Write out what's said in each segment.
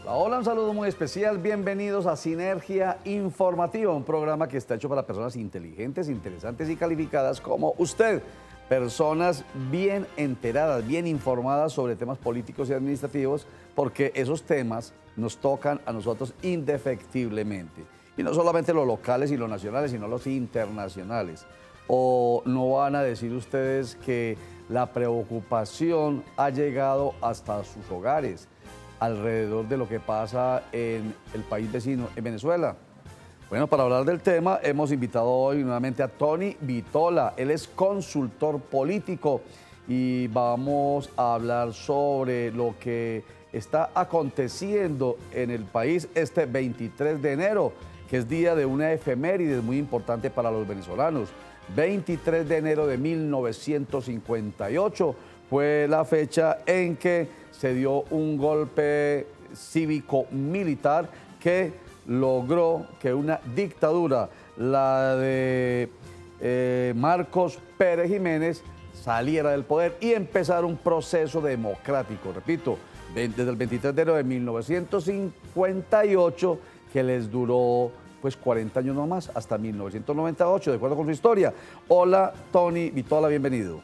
Hola, un saludo muy especial. Bienvenidos a Sinergia Informativa, un programa que está hecho para personas inteligentes, interesantes y calificadas como usted. Personas bien enteradas, bien informadas sobre temas políticos y administrativos, porque esos temas nos tocan a nosotros indefectiblemente. Y no solamente los locales y los nacionales, sino los internacionales. ¿O no van a decir ustedes que la preocupación ha llegado hasta sus hogares alrededor de lo que pasa en el país vecino, en Venezuela? Bueno, para hablar del tema hemos invitado hoy nuevamente a Tony Vitola. Él es consultor político y vamos a hablar sobre lo que está aconteciendo en el país este 23 de enero, que es día de una efeméride muy importante para los venezolanos. 23 de enero de 1958 fue la fecha en que se dio un golpe cívico-militar que logró que una dictadura, la de Marcos Pérez Jiménez, saliera del poder y empezara un proceso democrático. Repito, desde el 23 de enero de 1958, que les duró pues 40 años nomás, hasta 1998, de acuerdo con su historia. Hola, Tony Vitola, bienvenido.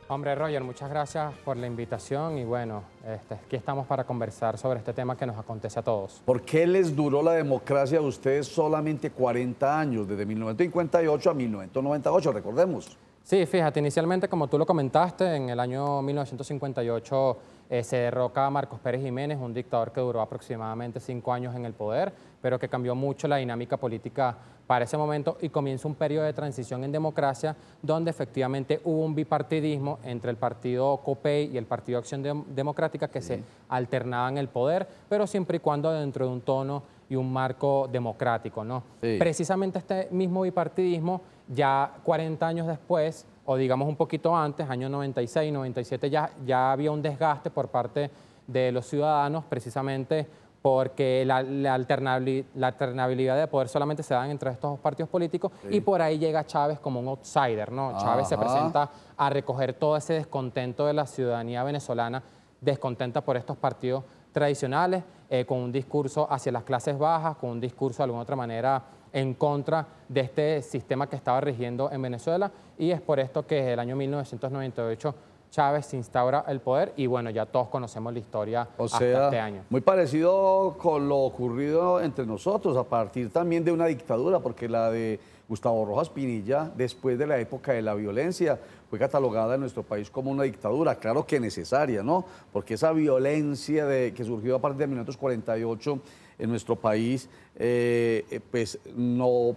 Hombre, Roger, muchas gracias por la invitación y bueno, aquí estamos para conversar sobre este tema que nos acontece a todos. ¿Por qué les duró la democracia a ustedes solamente 40 años, desde 1958 a 1998, recordemos? Sí, fíjate, inicialmente, como tú lo comentaste, en el año 1958 se derroca a Marcos Pérez Jiménez, un dictador que duró aproximadamente 5 años en el poder, pero que cambió mucho la dinámica política para ese momento y comienza un periodo de transición en democracia donde efectivamente hubo un bipartidismo entre el partido COPEI y el Partido Acción Democrática que se alternaban el poder, pero siempre y cuando dentro de un tono y un marco democrático, ¿no? Sí. Precisamente este mismo bipartidismo, ya 40 años después, o digamos un poquito antes, años 96, 97, ya había un desgaste por parte de los ciudadanos, precisamente porque la alternabilidad de poder solamente se da entre estos dos partidos políticos, y por ahí llega Chávez como un outsider, ¿no? Chávez se presenta a recoger todo ese descontento de la ciudadanía venezolana, descontenta por estos partidos tradicionales, con un discurso hacia las clases bajas, con un discurso de alguna otra manera en contra de este sistema que estaba rigiendo en Venezuela, y es por esto que desde el año 1998 Chávez se instaura el poder y bueno, ya todos conocemos la historia hasta este año. Muy parecido con lo ocurrido entre nosotros, a partir también de una dictadura, porque la de Gustavo Rojas Pinilla, después de la época de la violencia, fue catalogada en nuestro país como una dictadura, claro que necesaria, ¿no? Porque esa violencia que surgió a partir de 1948 en nuestro país, pues no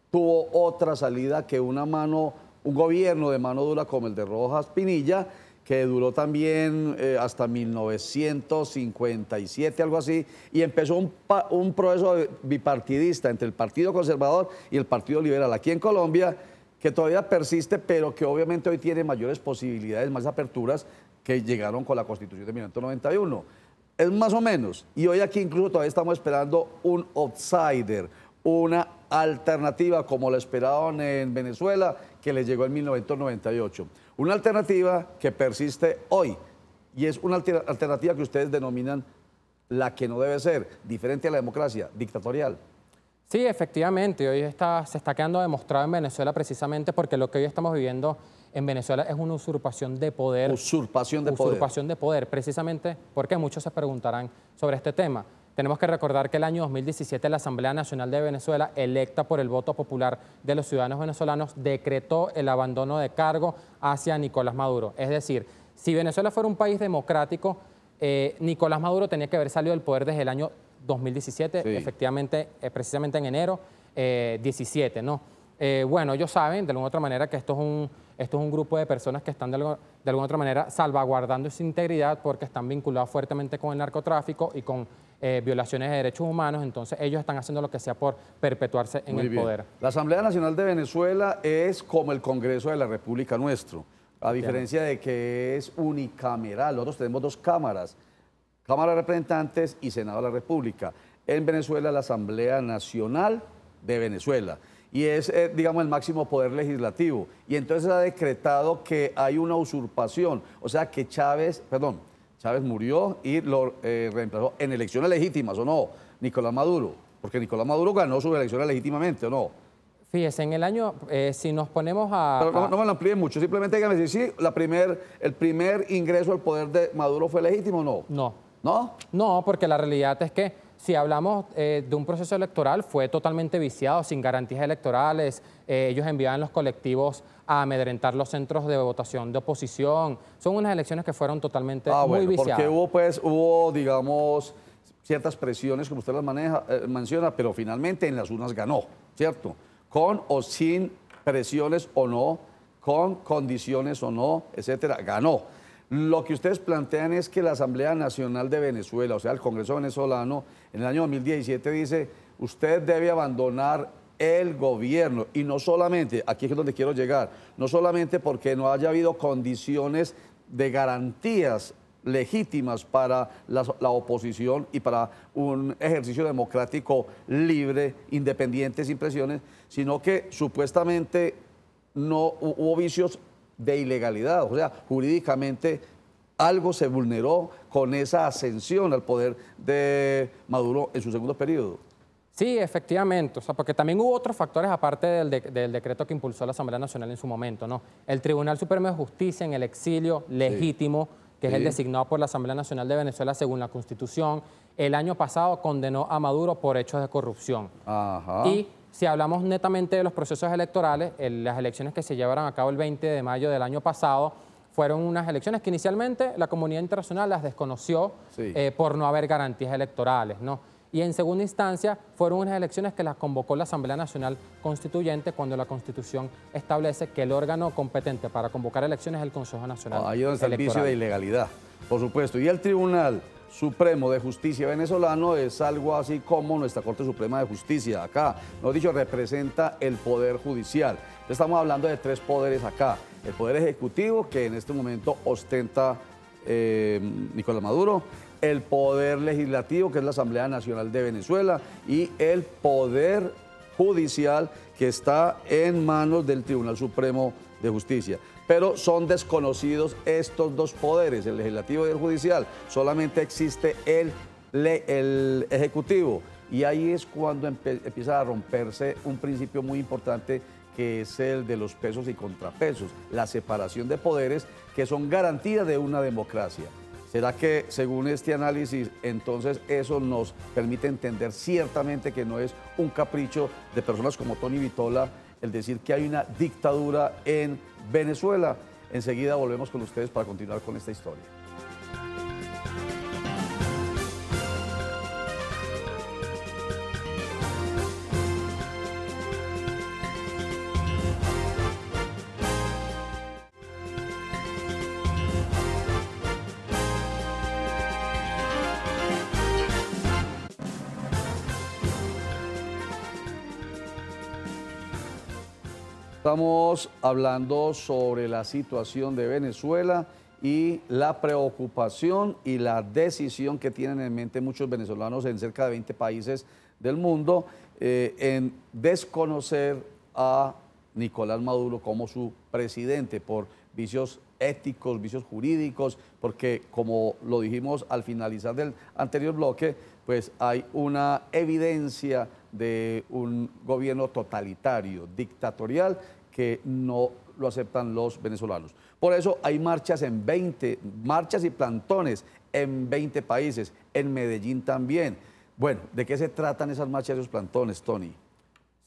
tuvo otra salida que un gobierno de mano dura como el de Rojas Pinilla, que duró también hasta 1957, algo así, y empezó un proceso bipartidista entre el Partido Conservador y el Partido Liberal aquí en Colombia, que todavía persiste, pero que obviamente hoy tiene mayores posibilidades, más aperturas, que llegaron con la Constitución de 1991. Es más o menos, y hoy aquí incluso todavía estamos esperando un outsider, una alternativa como la esperaban en Venezuela, que les llegó en 1998. Una alternativa que persiste hoy, y es una alternativa que ustedes denominan la que no debe ser, diferente a la democracia, dictatorial. Sí, efectivamente, hoy se está quedando demostrado en Venezuela precisamente porque lo que hoy estamos viviendo en Venezuela es una usurpación de poder. Usurpación de poder. Usurpación de poder, precisamente porque muchos se preguntarán sobre este tema. Tenemos que recordar que el año 2017 la Asamblea Nacional de Venezuela, electa por el voto popular de los ciudadanos venezolanos, decretó el abandono de cargo hacia Nicolás Maduro. Es decir, si Venezuela fuera un país democrático, Nicolás Maduro tenía que haber salido del poder desde el año 2017, sí. Efectivamente, precisamente en enero 17, ¿no? Bueno, ellos saben de alguna otra manera que esto es un grupo de personas que están de alguna otra manera salvaguardando su integridad porque están vinculados fuertemente con el narcotráfico y con violaciones de derechos humanos, entonces ellos están haciendo lo que sea por perpetuarse en el poder. La Asamblea Nacional de Venezuela es como el Congreso de la República nuestro, a diferencia de que es unicameral. Nosotros tenemos dos cámaras, Cámara de Representantes y Senado de la República. En Venezuela, la Asamblea Nacional de Venezuela. Y es, digamos, el máximo poder legislativo. Y entonces ha decretado que hay una usurpación. O sea, que Chávez Chávez murió y lo reemplazó en elecciones legítimas, ¿o no? Nicolás Maduro, porque Nicolás Maduro ganó sus elecciones legítimamente, ¿o no? Fíjese, en el año, si nos ponemos a... Pero no me lo amplíen mucho, simplemente díganme si sí, el primer ingreso al poder de Maduro fue legítimo o no. No. ¿No? No, porque la realidad es que si hablamos de un proceso electoral, fue totalmente viciado, sin garantías electorales. Ellos enviaban los colectivos a amedrentar los centros de votación de oposición. Son unas elecciones que fueron totalmente muy viciadas. Porque hubo, digamos, ciertas presiones, como usted las menciona, pero finalmente en las urnas ganó, ¿cierto? Con o sin presiones o no, con condiciones o no, etcétera, ganó. Lo que ustedes plantean es que la Asamblea Nacional de Venezuela, o sea, el Congreso venezolano, en el año 2017 dice, usted debe abandonar el gobierno, y no solamente, aquí es donde quiero llegar, no solamente porque no haya habido condiciones de garantías legítimas para la oposición y para un ejercicio democrático libre, independiente, sin presiones, sino que supuestamente no hubo vicios de ilegalidad, o sea, jurídicamente algo se vulneró con esa ascensión al poder de Maduro en su segundo periodo. Sí, efectivamente, o sea, porque también hubo otros factores aparte del decreto que impulsó la Asamblea Nacional en su momento, ¿no? El Tribunal Supremo de Justicia en el exilio legítimo, que es el designado por la Asamblea Nacional de Venezuela según la Constitución, el año pasado condenó a Maduro por hechos de corrupción. Ajá. Y si hablamos netamente de los procesos electorales, las elecciones que se llevaron a cabo el 20 de mayo del año pasado fueron unas elecciones que inicialmente la comunidad internacional las desconoció por no haber garantías electorales, ¿no? Y en segunda instancia fueron unas elecciones que las convocó la Asamblea Nacional Constituyente cuando la Constitución establece que el órgano competente para convocar elecciones es el Consejo Nacional Ahí es donde está el Electoral. vicio de ilegalidad, por supuesto. Y el Tribunal Supremo de Justicia venezolano es algo así como nuestra Corte Suprema de Justicia acá. Mejor dicho, representa el Poder Judicial. Estamos hablando de tres poderes acá. El Poder Ejecutivo, que en este momento ostenta Nicolás Maduro, el Poder Legislativo, que es la Asamblea Nacional de Venezuela, y el Poder Judicial, que está en manos del Tribunal Supremo de Justicia. Pero son desconocidos estos dos poderes, el Legislativo y el Judicial. Solamente existe el Ejecutivo. Y ahí es cuando empieza a romperse un principio muy importante, que es el de los pesos y contrapesos, la separación de poderes, que son garantía de una democracia. ¿Será que, según este análisis, entonces eso nos permite entender ciertamente que no es un capricho de personas como Tony Vitola el decir que hay una dictadura en Venezuela? Enseguida volvemos con ustedes para continuar con esta historia. Estamos hablando sobre la situación de Venezuela y la preocupación y la decisión que tienen en mente muchos venezolanos en cerca de 20 países del mundo en desconocer a Nicolás Maduro como su presidente por vicios éticos, vicios jurídicos, porque como lo dijimos al finalizar del anterior bloque, pues hay una evidencia de un gobierno totalitario, dictatorial, que no lo aceptan los venezolanos. Por eso hay marchas marchas y plantones en 20 países, en Medellín también. Bueno, ¿de qué se tratan esas marchas y esos plantones, Tony?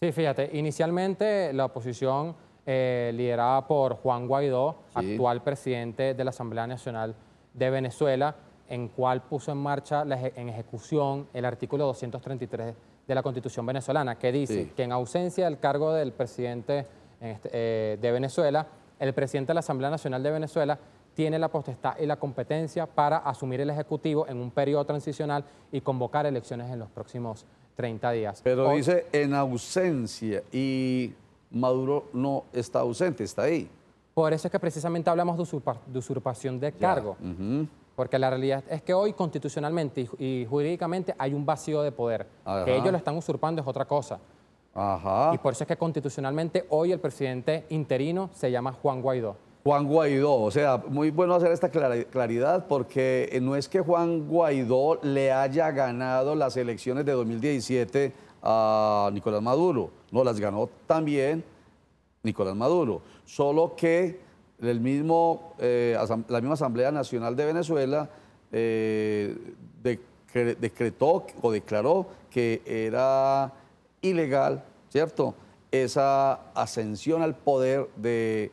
Sí, fíjate, inicialmente la oposición liderada por Juan Guaidó, actual presidente de la Asamblea Nacional de Venezuela, en cual puso en marcha en ejecución el artículo 233 de la Constitución venezolana, que dice que en ausencia del cargo del presidente de Venezuela, el presidente de la Asamblea Nacional de Venezuela tiene la potestad y la competencia para asumir el Ejecutivo en un periodo transicional y convocar elecciones en los próximos 30 días. Pero dice en ausencia, y Maduro no está ausente, está ahí. Por eso es que precisamente hablamos de usurpación de cargo. Porque la realidad es que hoy constitucionalmente y jurídicamente hay un vacío de poder. Que ellos lo están usurpando es otra cosa. Y por eso es que constitucionalmente hoy el presidente interino se llama Juan Guaidó. Juan Guaidó, o sea, muy bueno hacer esta claridad porque no es que Juan Guaidó le haya ganado las elecciones de 2017 a Nicolás Maduro, no, las ganó también Nicolás Maduro, solo que la misma Asamblea Nacional de Venezuela decretó o declaró que era ilegal, ¿cierto?, esa ascensión al poder de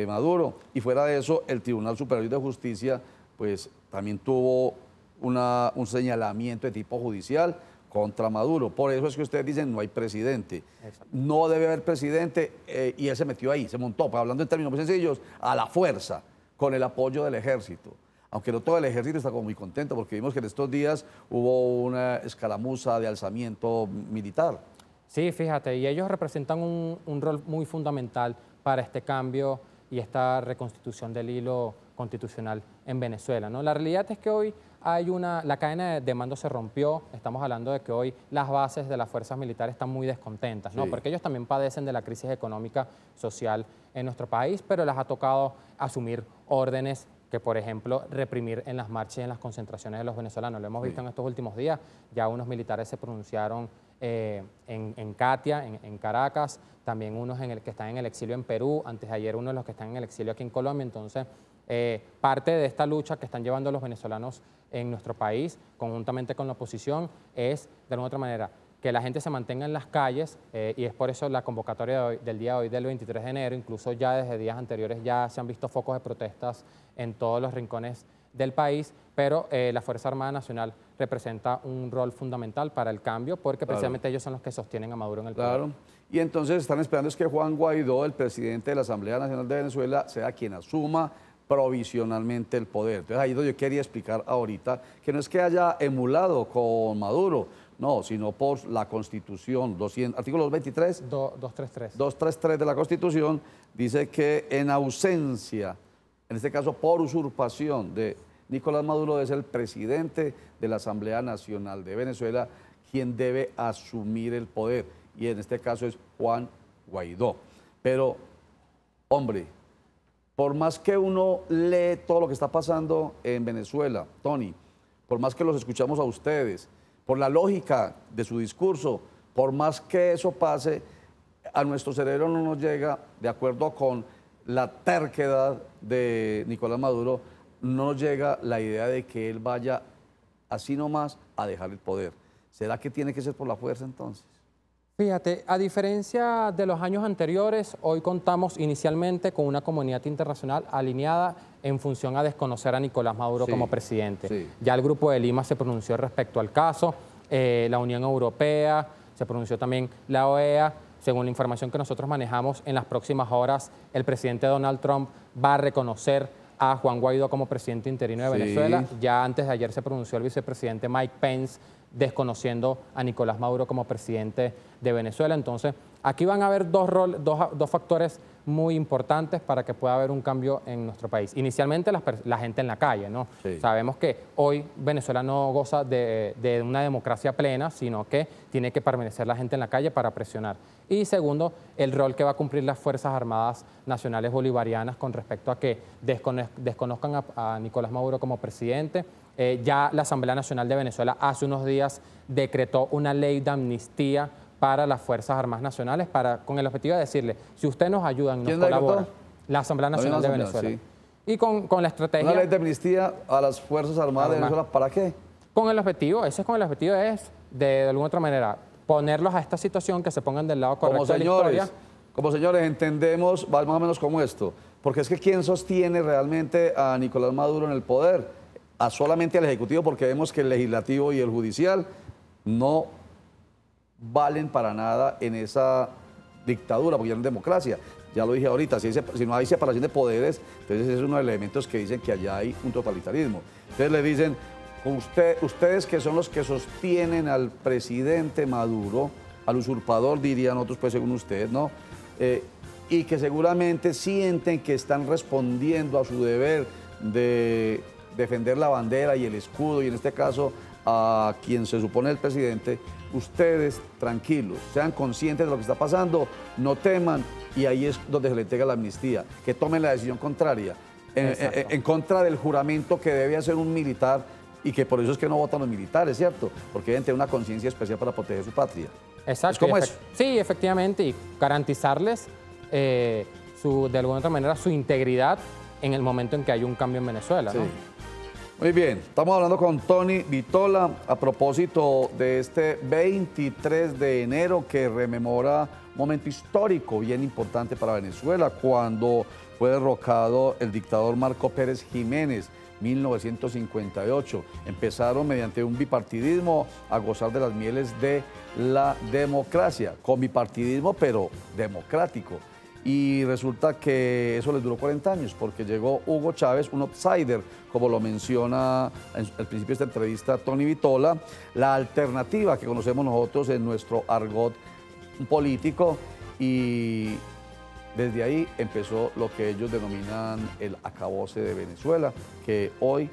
Maduro. Y fuera de eso, el Tribunal Superior de Justicia pues también tuvo un señalamiento de tipo judicial contra Maduro. Por eso es que ustedes dicen no hay presidente. Exacto. No debe haber presidente y él se metió ahí, se montó, pues, hablando en términos muy sencillos, a la fuerza, con el apoyo del ejército. Aunque no todo el ejército está como muy contento porque vimos que en estos días hubo una escaramuza de alzamiento militar. Sí, fíjate, y ellos representan un rol muy fundamental para este cambio y esta reconstitución del hilo constitucional en Venezuela, ¿no? La realidad es que hoy la cadena de mando se rompió, estamos hablando de que hoy las bases de las fuerzas militares están muy descontentas, ¿no? Sí. Porque ellos también padecen de la crisis económica, social en nuestro país, pero les ha tocado asumir órdenes que, por ejemplo, reprimir en las marchas y en las concentraciones de los venezolanos. Lo hemos visto en estos últimos días, ya unos militares se pronunciaron en Catia, en Caracas, también unos que están en el exilio en Perú, antes de ayer uno de los que están en el exilio aquí en Colombia. Entonces, parte de esta lucha que están llevando los venezolanos en nuestro país, conjuntamente con la oposición, es, de alguna otra manera, que la gente se mantenga en las calles y es por eso la convocatoria del día de hoy, del 23 de enero, incluso ya desde días anteriores ya se han visto focos de protestas en todos los rincones del país, pero la Fuerza Armada Nacional representa un rol fundamental para el cambio porque precisamente ellos son los que sostienen a Maduro en el poder. Claro, y entonces están esperando es que Juan Guaidó, el presidente de la Asamblea Nacional de Venezuela, sea quien asuma provisionalmente el poder. Entonces ahí es donde yo quería explicar ahorita que no es que haya emulado con Maduro, no, sino por la Constitución, artículo 223. 233. 233 de la Constitución dice que en ausencia, en este caso por usurpación de Nicolás Maduro, es el presidente de la Asamblea Nacional de Venezuela quien debe asumir el poder. Y en este caso es Juan Guaidó. Pero, hombre, por más que uno lee todo lo que está pasando en Venezuela, Tony, por más que los escuchamos a ustedes, por la lógica de su discurso, por más que eso pase, a nuestro cerebro no nos llega, de acuerdo con la terquedad de Nicolás Maduro, no nos llega la idea de que él vaya así nomás a dejar el poder. ¿Será que tiene que ser por la fuerza entonces? Fíjate, a diferencia de los años anteriores, hoy contamos inicialmente con una comunidad internacional alineada en función a desconocer a Nicolás Maduro como presidente. Sí. Ya el Grupo de Lima se pronunció respecto al caso, la Unión Europea, se pronunció también la OEA. Según la información que nosotros manejamos, en las próximas horas el presidente Donald Trump va a reconocer a Juan Guaidó como presidente interino de Venezuela. Ya antes de ayer se pronunció el vicepresidente Mike Pence desconociendo a Nicolás Maduro como presidente de Venezuela. Entonces, aquí van a haber dos factores muy importantes para que pueda haber un cambio en nuestro país. Inicialmente, la gente en la calle, ¿no? Sí. Sabemos que hoy Venezuela no goza de una democracia plena, sino que tiene que permanecer la gente en la calle para presionar. Y segundo, el rol que va a cumplir las Fuerzas Armadas Nacionales Bolivarianas con respecto a que desconozcan a Nicolás Maduro como presidente. Ya la Asamblea Nacional de Venezuela hace unos días decretó una ley de amnistía para las Fuerzas Armadas Nacionales con el objetivo de decirle, si ustedes nos ayudan, nos colaboran, la Asamblea Nacional de Venezuela. Sí. Y con la estrategia... ¿Una ley de amnistía a las Fuerzas Armadas de Venezuela para qué? Con el objetivo, es de alguna otra manera ponerlos a esta situación, que se pongan del lado correcto de la historia. Como señores, entendemos más o menos como esto, porque es que ¿quién sostiene realmente a Nicolás Maduro en el poder? A solamente al Ejecutivo, porque vemos que el Legislativo y el Judicial no valen para nada en esa dictadura, porque ya no es democracia. Ya lo dije ahorita, si no hay separación de poderes, entonces ese es uno de los elementos que dicen que allá hay un totalitarismo. Entonces le dicen, ustedes que son los que sostienen al presidente Maduro, al usurpador dirían otros, pues según ustedes, ¿no? Y que seguramente sienten que están respondiendo a su deber de defender la bandera y el escudo, y en este caso a quien se supone el presidente, ustedes tranquilos, sean conscientes de lo que está pasando, no teman, y ahí es donde se le entrega la amnistía, que tomen la decisión contraria, en contra del juramento que debe hacer un militar, y que por eso es que no votan los militares, ¿cierto? Porque deben tener una conciencia especial para proteger su patria. Exacto. ¿Es como eso? Sí, efectivamente, y garantizarles de alguna otra manera su integridad en el momento en que hay un cambio en Venezuela, Sí. ¿no? Muy bien, estamos hablando con Tony Vitola a propósito de este 23 de enero que rememora un momento histórico bien importante para Venezuela, cuando fue derrocado el dictador Marco Pérez Jiménez, 1958. Empezaron mediante un bipartidismo a gozar de las mieles de la democracia, con bipartidismo pero democrático. Y resulta que eso les duró 40 años, porque llegó Hugo Chávez, un outsider, como lo menciona al principio de esta entrevista Tony Vitola, la alternativa que conocemos nosotros en nuestro argot político, y desde ahí empezó lo que ellos denominan el acabose de Venezuela, que hoy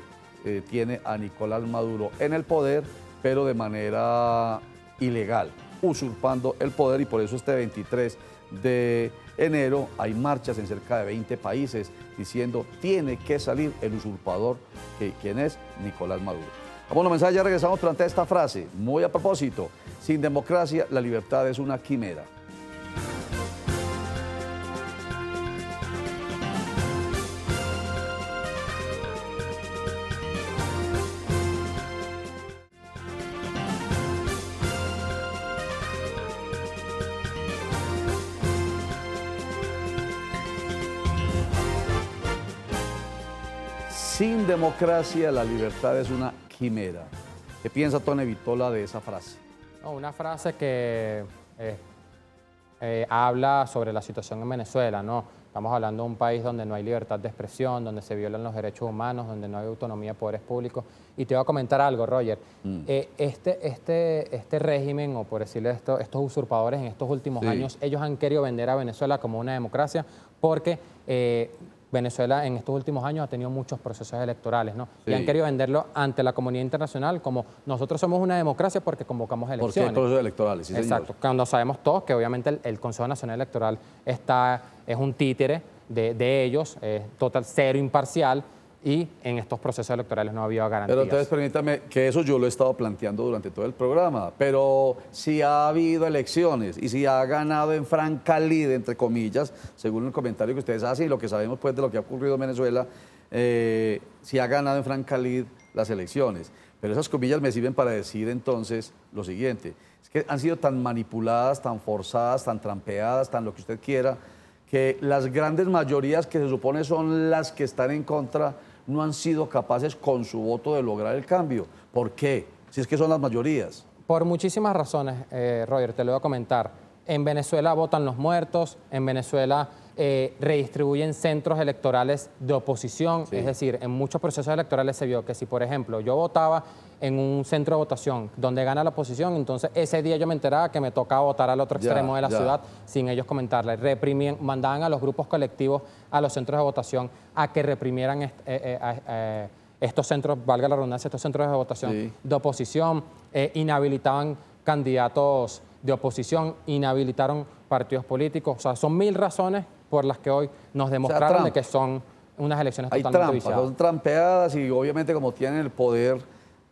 tiene a Nicolás Maduro en el poder, pero de manera ilegal, usurpando el poder, y por eso este 23 de enero hay marchas en cerca de 20 países diciendo tiene que salir el usurpador, quien es Nicolás Maduro. Vamos a los mensajes, ya regresamos durante esta frase, muy a propósito: sin democracia la libertad es una quimera. Sin democracia, la libertad es una quimera. ¿Qué piensa Tony Vitola de esa frase? No, una frase que habla sobre la situación en Venezuela, ¿no? Estamos hablando de un país donde no hay libertad de expresión, donde se violan los derechos humanos, donde no hay autonomía de poderes públicos. Y te voy a comentar algo, Roger. Este régimen, o por decirle esto, estos usurpadores en estos últimos años, ellos han querido vender a Venezuela como una democracia porque Venezuela en estos últimos años ha tenido muchos procesos electorales, ¿no? Y han querido venderlo ante la comunidad internacional como nosotros somos una democracia porque convocamos elecciones. Porque hay procesos electorales, sí, exacto. Señor. Cuando sabemos todos que obviamente el Consejo Nacional Electoral es un títere de ellos, total cero imparcial, y en estos procesos electorales no había garantías. Pero entonces permítame que eso yo lo he estado planteando durante todo el programa, pero si ha habido elecciones y si ha ganado en franca lid, entre comillas, según el comentario que ustedes hacen y lo que sabemos pues de lo que ha ocurrido en Venezuela, si ha ganado en franca lid las elecciones. Pero esas comillas me sirven para decir entonces lo siguiente: es que han sido tan manipuladas, tan forzadas, tan trampeadas, tan lo que usted quiera, que las grandes mayorías que se supone son las que están en contra no han sido capaces con su voto de lograr el cambio. ¿Por qué? Si es que son las mayorías. Por muchísimas razones, Roger, te lo voy a comentar. En Venezuela votan los muertos, en Venezuela redistribuyen centros electorales de oposición, es decir, en muchos procesos electorales se vio que si, por ejemplo, yo votaba en un centro de votación donde gana la oposición, entonces ese día yo me enteraba que me tocaba votar al otro extremo de la ciudad sin ellos comentarle. Mandaban a los grupos colectivos a los centros de votación a que reprimieran estos centros, valga la redundancia, estos centros de votación de oposición, inhabilitaban candidatos de oposición, inhabilitaron partidos políticos. O sea, son 1000 razones por las que hoy nos demostraron de que son unas elecciones totalmente viciadas. Son trampeadas, y obviamente como tienen el poder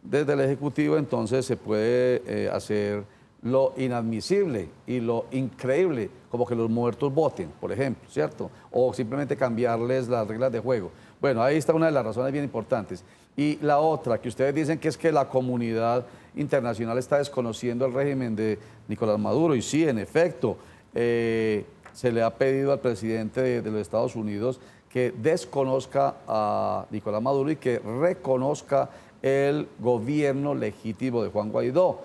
desde el Ejecutivo, entonces se puede hacer lo inadmisible y lo increíble, como que los muertos voten, por ejemplo, ¿cierto? O simplemente cambiarles las reglas de juego. Bueno, ahí está una de las razones bien importantes. Y la otra, que ustedes dicen que es que la comunidad internacional está desconociendo el régimen de Nicolás Maduro, y sí, en efecto, se le ha pedido al presidente de los Estados Unidos que desconozca a Nicolás Maduro y que reconozca el gobierno legítimo de Juan Guaidó.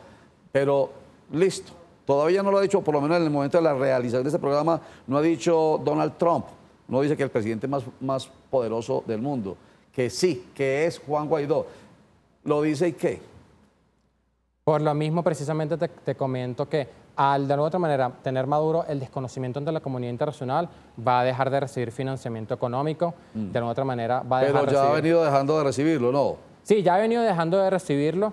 Pero listo, todavía no lo ha dicho, por lo menos en el momento de la realización de este programa, no ha dicho Donald Trump, no dice que el presidente más poderoso del mundo, que sí, que es Juan Guaidó. ¿Lo dice y qué? Por lo mismo, precisamente te comento que al de alguna otra manera tener Maduro el desconocimiento ante la comunidad internacional, va a dejar de recibir financiamiento económico, de alguna otra manera va a dejar Pero ya ha venido dejando de recibirlo, ¿no? Sí, ya ha venido dejando de recibirlo,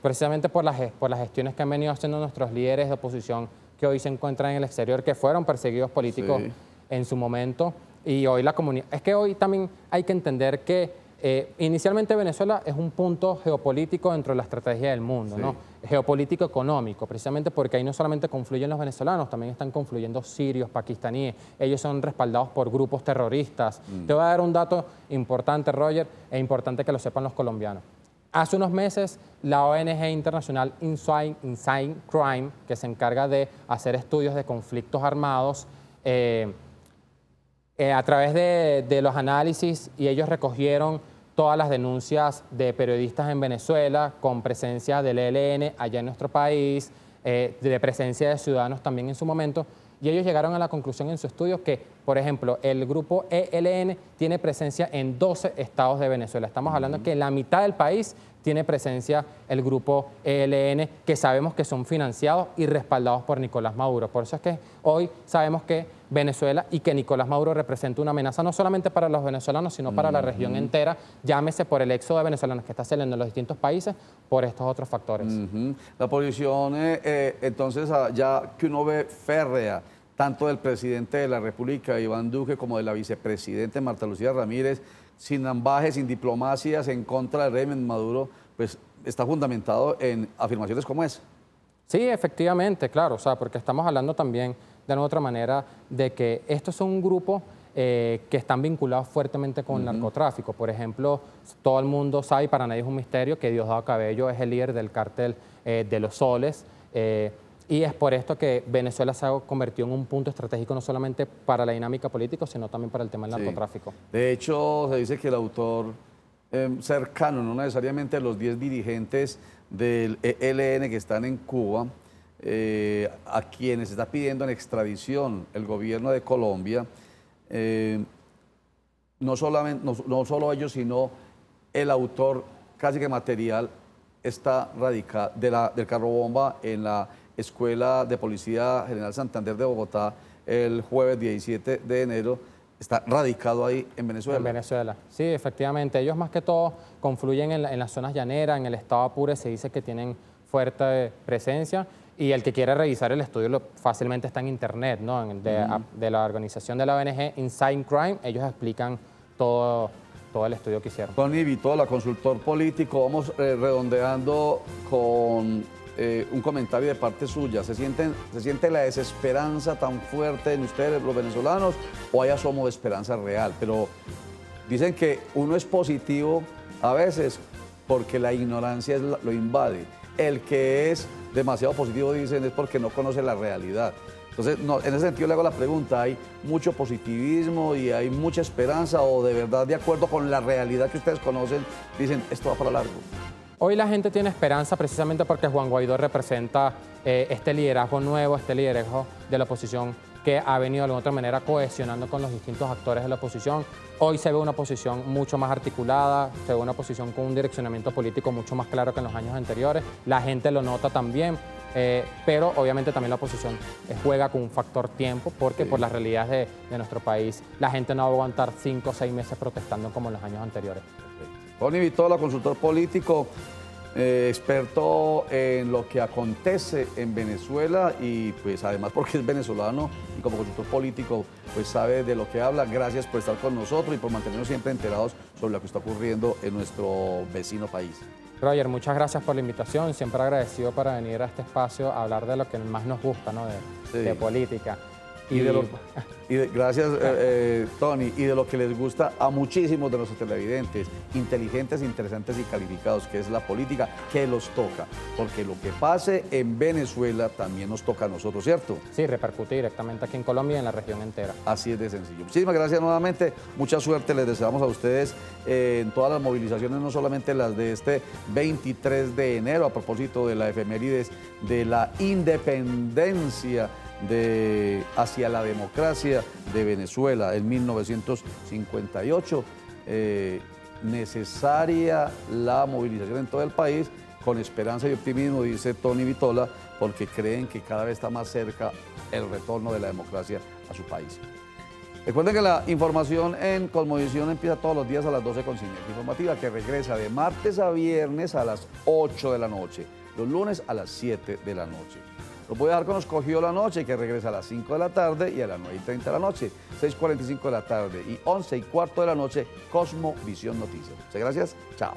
precisamente por las gestiones que han venido haciendo nuestros líderes de oposición que hoy se encuentran en el exterior, que fueron perseguidos políticos en su momento. Y hoy la comunidad... Es que hoy también hay que entender que inicialmente Venezuela es un punto geopolítico dentro de la estrategia del mundo, ¿no? Geopolítico económico, precisamente porque ahí no solamente confluyen los venezolanos, también están confluyendo sirios, pakistaníes. Ellos son respaldados por grupos terroristas. Te voy a dar un dato importante, Roger, e importante que lo sepan los colombianos. Hace unos meses, la ONG internacional Inside Crime, que se encarga de hacer estudios de conflictos armados, a través de los análisis, y ellos recogieron todas las denuncias de periodistas en Venezuela con presencia del ELN allá en nuestro país, de presencia de ciudadanos también en su momento, y ellos llegaron a la conclusión en su estudio que, por ejemplo, el grupo ELN tiene presencia en 12 estados de Venezuela. Estamos hablando que en la mitad del país tiene presencia el grupo ELN, que sabemos que son financiados y respaldados por Nicolás Maduro. Por eso es que hoy sabemos que Venezuela y que Nicolás Maduro representa una amenaza no solamente para los venezolanos, sino para la región entera, llámese por el éxodo de venezolanos que está saliendo en los distintos países, por estos otros factores. La posición, entonces, ya que uno ve férrea, tanto del presidente de la República, Iván Duque, como de la vicepresidenta Marta Lucía Ramírez, sin ambajes, sin diplomacias, en contra del régimen Maduro, pues está fundamentado en afirmaciones como esa. Sí, efectivamente, claro, o sea, porque estamos hablando también de una otra manera de que estos son un grupo que están vinculados fuertemente con el narcotráfico. Por ejemplo, todo el mundo sabe, y para nadie es un misterio, que Diosdado Cabello es el líder del cártel de Los Soles, y es por esto que Venezuela se ha convertido en un punto estratégico no solamente para la dinámica política, sino también para el tema del narcotráfico. De hecho, se dice que el autor cercano, no necesariamente los 10 dirigentes del ELN que están en Cuba, a quienes está pidiendo en extradición el gobierno de Colombia, no solo ellos, sino el autor casi que material está radicado del carro bomba en la Escuela de Policía General Santander de Bogotá el jueves 17 de enero, está radicado ahí en Venezuela. En Venezuela, sí, efectivamente. Ellos más que todo confluyen en las zonas llaneras, en el estado Apure se dice que tienen fuerte presencia, y el que quiera revisar el estudio fácilmente está en internet, ¿no? De la organización de la ONG Inside Crime, ellos explican todo el estudio que hicieron. Tony Vitola, consultor político, vamos redondeando con un comentario de parte suya. ¿Se siente la desesperanza tan fuerte en ustedes, los venezolanos, o hay asomo de esperanza real? Pero dicen que uno es positivo a veces porque la ignorancia lo invade. El que es demasiado positivo, dicen, es porque no conoce la realidad. Entonces, en ese sentido le hago la pregunta, ¿hay mucho positivismo y hay mucha esperanza, o de verdad, de acuerdo con la realidad que ustedes conocen, dicen, esto va para largo? Hoy la gente tiene esperanza precisamente porque Juan Guaidó representa este liderazgo nuevo, este liderazgo de la oposición que ha venido de alguna otra manera cohesionando con los distintos actores de la oposición. Hoy se ve una oposición mucho más articulada, se ve una oposición con un direccionamiento político mucho más claro que en los años anteriores. La gente lo nota también, pero obviamente también la oposición juega con un factor tiempo, porque por las realidades de nuestro país la gente no va a aguantar 5 o 6 meses protestando como en los años anteriores. Tony Vitola, consultor político, experto en lo que acontece en Venezuela, y pues además porque es venezolano y como consultor político pues sabe de lo que habla. Gracias por estar con nosotros y por mantenernos siempre enterados sobre lo que está ocurriendo en nuestro vecino país. Roger, muchas gracias por la invitación, siempre agradecido para venir a este espacio a hablar de lo que más nos gusta, ¿no? de política. Gracias, Tony, y de lo que les gusta a muchísimos de nuestros televidentes, inteligentes, interesantes y calificados, que es la política, que los toca, porque lo que pase en Venezuela también nos toca a nosotros, ¿cierto? Sí, repercute directamente aquí en Colombia y en la región entera. Así es de sencillo. Muchísimas gracias nuevamente, mucha suerte les deseamos a ustedes en todas las movilizaciones, no solamente las de este 23 de enero, a propósito de la efemérides de la independencia hacia la democracia de Venezuela en 1958. Necesaria la movilización en todo el país, con esperanza y optimismo, dice Tony Vitola, porque creen que cada vez está más cerca el retorno de la democracia a su país. Recuerden que la información en Cosmovisión empieza todos los días a las 12 con Sinergia Informativa, que regresa de martes a viernes a las 8 de la noche, los lunes a las 7 de la noche. Lo voy a dejar con Escogió la Noche, que regresa a las 5 de la tarde y a las 9:30 de la noche, 6:45 de la tarde y 11:15 de la noche, Cosmovisión Noticias. Muchas gracias, chao.